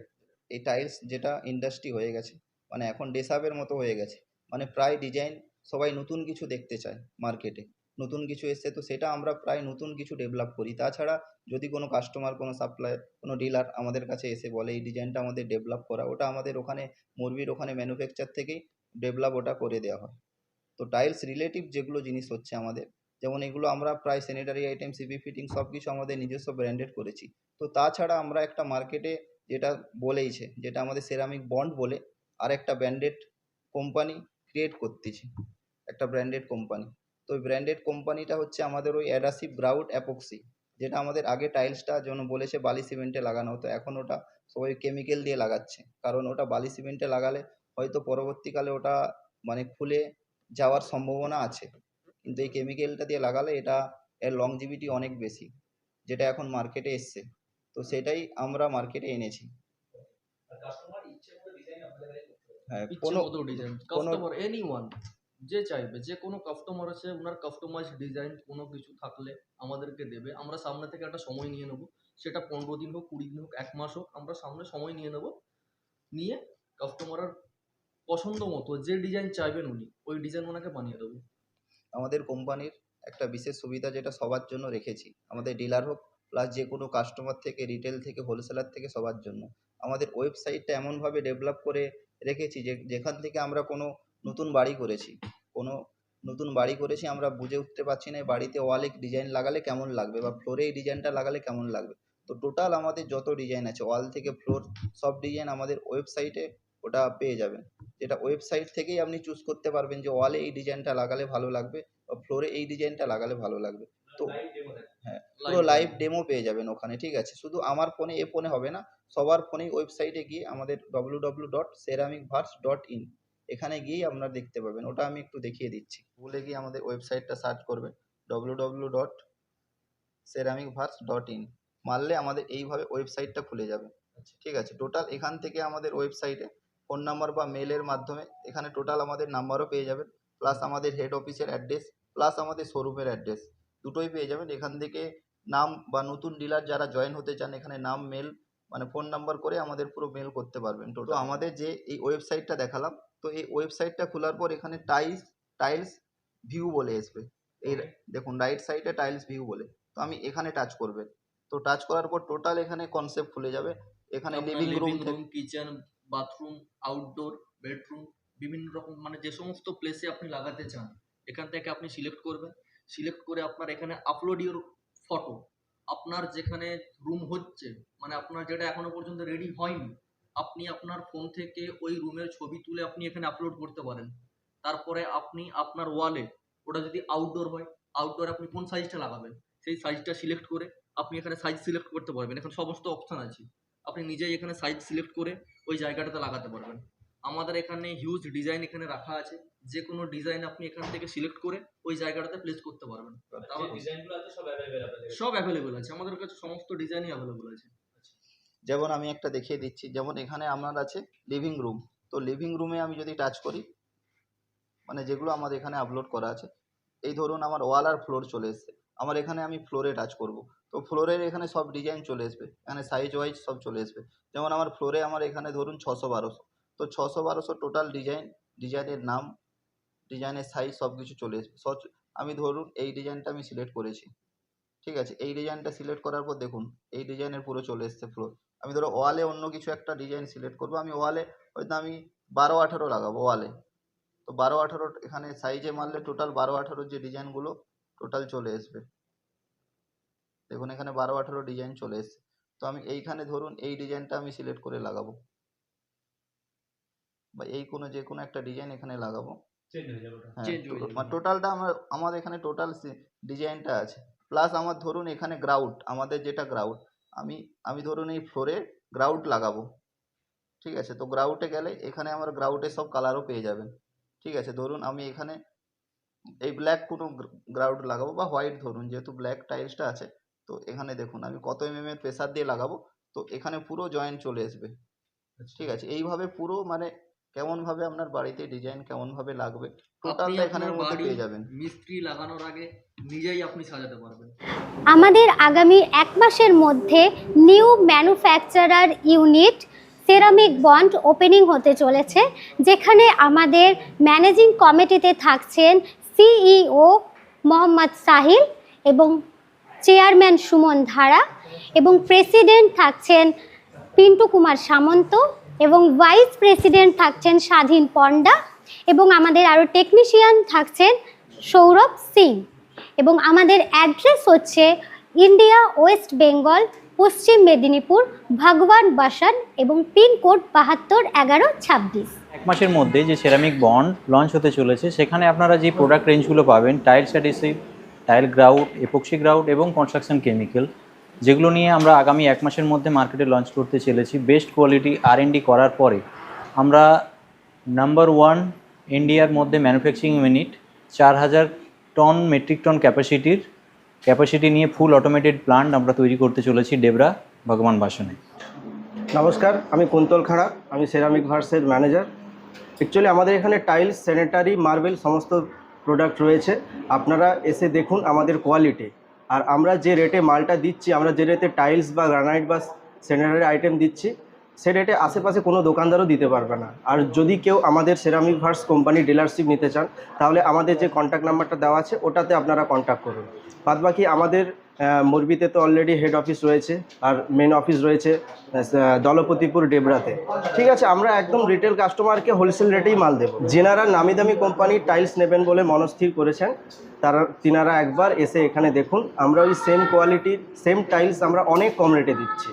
এই টাইলস যেটা ইন্ডাস্ট্রি হয়ে গেছে, মানে এখন ডেসাবের মতো হয়ে গেছে, মানে প্রায় ডিজাইন সবাই নতুন কিছু দেখতে চায় মার্কেটে, নতুন কিছু এসছে তো সেটা আমরা প্রায় নতুন কিছু ডেভেলপ করি। তাছাড়া যদি কোনো কাস্টমার, কোনো সাপ্লায়ার, কোনো ডিলার আমাদের কাছে এসে বলে এই ডিজাইনটা আমাদের ডেভেলপ করা, ওটা আমাদের ওখানে মুরবির ওখানে ম্যানুফ্যাকচার থেকেই ডেভেলপ ওটা করে দেওয়া হয়। তো টাইলস রিলেটিভ যেগুলো জিনিস হচ্ছে আমাদের, যেমন এগুলো আমরা প্রায় স্যানিটারি আইটেম সিপি ফিটিং সব কিছু আমাদের নিজস্ব ব্র্যান্ডেড করেছি। তো তাছাড়া আমরা একটা মার্কেটে যেটা বলেইছে, যেটা আমাদের সেরামিক বন্ড বলে আর একটা ব্র্যান্ডেড কোম্পানি ক্রিয়েট করতেছি, একটা ব্র্যান্ডেড কোম্পানি। তো ওই ব্র্যান্ডেড কোম্পানিটা হচ্ছে আমাদের ওই অ্যাডাসিভ গ্রাউট অ্যাপক্সি, যেটা আমাদের আগে টাইলসটা যেন বলেছে বালি সিমেন্টে লাগানো হতো, এখন ওটা সবাই কেমিক্যাল দিয়ে লাগাচ্ছে, কারণ ওটা বালি সিমেন্টে লাগালে হয়তো পরবর্তীকালে ওটা মানে খুলে যাওয়ার সম্ভাবনা আছে, কিন্তু এই কেমিক্যালটা দিয়ে লাগালে এটা এর লংজিভিটি অনেক বেশি, যেটা এখন মার্কেটে এসছে। তো সেটাই আমরা মার্কেটে এনেছি। হ্যাঁ, ইচ্ছে কোনো মতো ডিজাইন কোনো কাস্টমার এনিওয়ান যে চাইবে, যে কোনো কাস্টমার আছে ওনার কাস্টমাইজ ডিজাইন কোনো কিছু থাকলে আমাদেরকে দেবে, আমরা সামনে থেকে একটা সময় নিয়ে নেব, সেটা 15 দিন হোক, 20 দিন হোক, 1 মাস হোক, আমরা সামনে সময় নিয়ে নেব, নিয়ে কাস্টমারের পছন্দ মতো যে ডিজাইন চাইবেন উনি ওই ডিজাইন ওনাকে বানিয়ে দেবো। আমাদের কোম্পানির একটা বিশেষ সুবিধা যেটা সবার জন্য রেখেছি, আমাদের ডিলার হোক প্লাস যে কোনো কাস্টমার থেকে, রিটেল থেকে, হোলসেলার থেকে, সবার জন্য আমাদের ওয়েবসাইটটা এমনভাবে ডেভেলপ করে রেখেছি যে যেখান থেকে আমরা কোনো নতুন বাড়ি করেছি আমরা বুঝে উঠতে পারছি না বাড়িতে ওয়ালে ডিজাইন লাগালে কেমন লাগবে বা ফ্লোরে এই ডিজাইনটা লাগালে কেমন লাগবে। তো টোটাল আমাদের যত ডিজাইন আছে ওয়াল থেকে ফ্লোর সব ডিজাইন আমাদের ওয়েবসাইটে ওটা পেয়ে যাবেন, যেটা ওয়েবসাইট থেকেই আপনি চুজ করতে পারবেন যে ওয়ালে এই ডিজাইনটা লাগালে ভালো লাগবে বা ফ্লোরে এই ডিজাইনটা লাগালে ভালো লাগবে। তো হ্যাঁ, পুরো লাইভ ডেমো পেয়ে যাবেন ওখানে, ঠিক আছে? শুধু আমার ফোনে এ ফোনে হবে না, সবার ফোনেই ওয়েবসাইটে গিয়ে আমাদের www.ceramicvars.in এখানে গিয়েই আপনারা দেখতে পাবেন। ওটা আমি একটু দেখিয়ে দিচ্ছি। ভুলে গিয়ে আমাদের ওয়েবসাইটটা সার্চ করবেন www.ceramicvars.in, মারলে আমাদের এইভাবে ওয়েবসাইটটা খুলে যাবে, ঠিক আছে? টোটাল এখান থেকে আমাদের ওয়েবসাইটে ফোন নাম্বার বা মেলের মাধ্যমে এখানে টোটাল আমাদের নাম্বারও পেয়ে যাবেন, প্লাস আমাদের হেড অফিসের অ্যাড্রেস, প্লাস আমাদের শোরুমের অ্যাড্রেস, দুটোই পেয়ে যাবেন। এখান থেকে নাম বা নতুন ডিলার যারা জয়েন হতে চান এখানে নাম, মেল মানে ফোন নাম্বার করে আমাদের পুরো মেল করতে পারবেন। টোটাল আমাদের যে এই ওয়েবসাইটটা দেখালাম, তো এই ওয়েবসাইটটা খোলার পর এখানে টাইলস ভিউ বলে আসবে, এই দেখুন রাইট সাইডে টাইলস ভিউ বলে, তো আমি এখানে টাচ করবেন, তো টাচ করার পর টোটাল এখানে কনসেপ্ট খুলে যাবে। এখানে living room, kitchen, bathroom, outdoor, bedroom, বিভিন্ন রকম মানে যে সমস্ত প্লেসে আপনি লাগাতে চান এখান থেকে আপনি সিলেক্ট করবেন। সিলেক্ট করে আপনার এখানে আপলোড ইউর ফটো, আপনার যেখানে রুম হচ্ছে মানে আপনার যেটা এখনো পর্যন্ত রেডি হয়নি, আপনি আপনার ফোন থেকে ওই রুমের ছবি তুলে আপনি এখানে আপলোড করতে পারেন। তারপরে আপনি আপনার ওয়ালে, ওটা যদি আউটডোর হয়, আউটডোরে আপনি কোন সাইজটা লাগাবেন সেই সাইজটা সিলেক্ট করে আপনি এখানে সাইজ সিলেক্ট করতে পারবেন। এখানে সমস্ত অপশান আছে, আপনি নিজেই এখানে সাইজ সিলেক্ট করে ওই জায়গাটাতে লাগাতে পারবেন। আমাদের এখানে হিউজ ডিজাইন এখানে রাখা আছে, যে কোনো ডিজাইন আপনি এখান থেকে সিলেক্ট করে ওই জায়গাটাতে প্লেস করতে পারবেন। সব অ্যাভেলেবেল আছে আমাদের কাছে, সমস্ত ডিজাইনই অ্যাভেলেবেল আছে। যেমন আমি একটা দেখিয়ে দিচ্ছি, যেমন এখানে আপনার আছে লিভিং রুম। তো লিভিং রুমে আমি যদি টাচ করি, মানে যেগুলো আমাদের এখানে আপলোড করা আছে, এই ধরুন আমার ওয়াল আর ফ্লোর চলে এসছে, আমার এখানে আমি ফ্লোরে টাচ করব, তো ফ্লোরের এখানে সব ডিজাইন চলে আসবে, এখানে সাইজ ওয়াইজ সব চলে আসবে। যেমন আমার ফ্লোরে আমার এখানে ধরুন 600-1200, তো 600-1200 টোটাল ডিজাইনের নাম, ডিজাইনের সাইজ সব কিছু চলে আসবে। আমি ধরুন এই ডিজাইনটা আমি সিলেক্ট করেছি, ঠিক আছে, এই ডিজাইনটা সিলেক্ট করার পর দেখুন এই ডিজাইনের পুরো চলে এসছে ফ্লোর। আমি ধরো ওয়ালে অন্য কিছু একটা ডিজাইন সিলেক্ট করবো, আমি ওয়ালে হয়তো আমি 12-18 লাগাবো ওয়ালে, তো 12-18 এখানে সাইজে মারলে টোটাল 12-18 যে ডিজাইনগুলো টোটাল চলে আসবে। দেখুন এখানে 12-18 ডিজাইন চলে এসছে। তো আমি এইখানে ধরুন এই ডিজাইনটা আমি সিলেক্ট করে লাগাবো, বা এই কোনো যে কোনো একটা ডিজাইন এখানে লাগাবো। হ্যাঁ, টোটালটা আমার এখানে টোটাল ডিজাইনটা আছে, প্লাস আমার ধরুন এখানে গ্রাউট, আমাদের যেটা গ্রাউট, আমি ধরুন এই ফ্লোরে গ্রাউট লাগাবো, ঠিক আছে, তো গ্রাউটে গেলে এখানে আমার গ্রাউটের সব কালারও পেয়ে যাবেন, ঠিক আছে। ধরুন আমি এখানে এই ব্ল্যাক কোনো গ্রাউট লাগাবো, বা হোয়াইট, ধরুন যেহেতু ব্ল্যাক টাইলসটা আছে, তো এখানে দেখুন আমি কত এর প্রেসার দিয়ে লাগাবো, তো এখানে পুরো জয়েন্ট চলে আসবে, ঠিক আছে। এইভাবে পুরো মানে কেমনভাবে আপনার বাড়িতে ডিজাইন কেমনভাবে লাগবে টোটালটা এখানের মধ্যে পেয়ে যাবেন। মিস্ত্রি লাগানোর আগে নিজেই আপনি সাজাতে পারবেন। আমাদের আগামী 1 মাসের মধ্যে new manufacturer unit ceramic bond opening হতে চলেছে, যেখানে আমাদের ম্যানেজিং কমিটিতে থাকছেন সিইও মোহাম্মদ সাহিল এবং চেয়ারম্যান সুমন ধারা, এবং প্রেসিডেন্ট থাকছেন পিন্টু কুমার সামন্ত, এবং ভাইস প্রেসিডেন্ট থাকছেন স্বাধীন পণ্ডা, এবং আমাদের আরও টেকনিশিয়ান থাকছেন সৌরভ সিং। এবং আমাদের অ্যাড্রেস হচ্ছে ইন্ডিয়া, ওয়েস্ট বেঙ্গল, পশ্চিম মেদিনীপুর, ভগবান বাসান, এবং পিনকোড 721126। 1 মাসের মধ্যে যে সেরামিক বন্ড লঞ্চ হতে চলেছে, সেখানে আপনারা যে প্রোডাক্ট রেঞ্জগুলো পাবেন, tiles adhesive, tile grout, epoxy grout এবং কনস্ট্রাকশন কেমিক্যাল, যেগুলো নিয়ে আমরা আগামী 1 মাসের মধ্যে মার্কেটে লঞ্চ করতে চলেছি। বেস্ট কোয়ালিটি R&D করার পরে আমরা নাম্বার 1 ইন্ডিয়ার মধ্যে manufacturing unit, 4000 ton metric ton capacity নিয়ে ফুল অটোমেটেড প্লান্ট আমরা তৈরি করতে চলেছি ডেবরা, ভগবান বাসনে। নমস্কার, আমি কুন্তল খাড়া, আমি সেরামিক ভার্সের ম্যানেজার। অ্যাকচুয়ালি আমাদের এখানে টাইলস, স্যানিটারি, মার্বেল সমস্ত প্রোডাক্ট রয়েছে। আপনারা এসে দেখুন আমাদের কোয়ালিটি, আর আমরা যে রেটে মালটা দিচ্ছি, আমরা যে রেটে টাইলস বা গ্রানাইট বা স্যানিটারি আইটেম দিচ্ছি, সে রেটে আশেপাশে কোনো দোকানদারও দিতে পারবে না। আর যদি কেউ আমাদের সেরামিক ভার্স কোম্পানি ডিলারশিপ নিতে চান, তাহলে আমাদের যে কন্ট্যাক্ট নাম্বারটা দেওয়া আছে ওটাতে আপনারা কন্ট্যাক্ট করুন। বাদবাকি আমাদের মুরবিতে তো অলরেডি হেড অফিস রয়েছে, আর মেন অফিস রয়েছে দলপতিপুর ডেবরাতে, ঠিক আছে। আমরা একদম রিটেল কাস্টমারকে হোলসেল রেটেই মাল দেবো। যেনারা নামি দামি কোম্পানির টাইলস নেবেন বলে মনস্থির করেছেন, তিনারা একবার এসে এখানে দেখুন, আমরা ওই সেম কোয়ালিটির সেম টাইলস আমরা অনেক কম রেটে দিচ্ছি।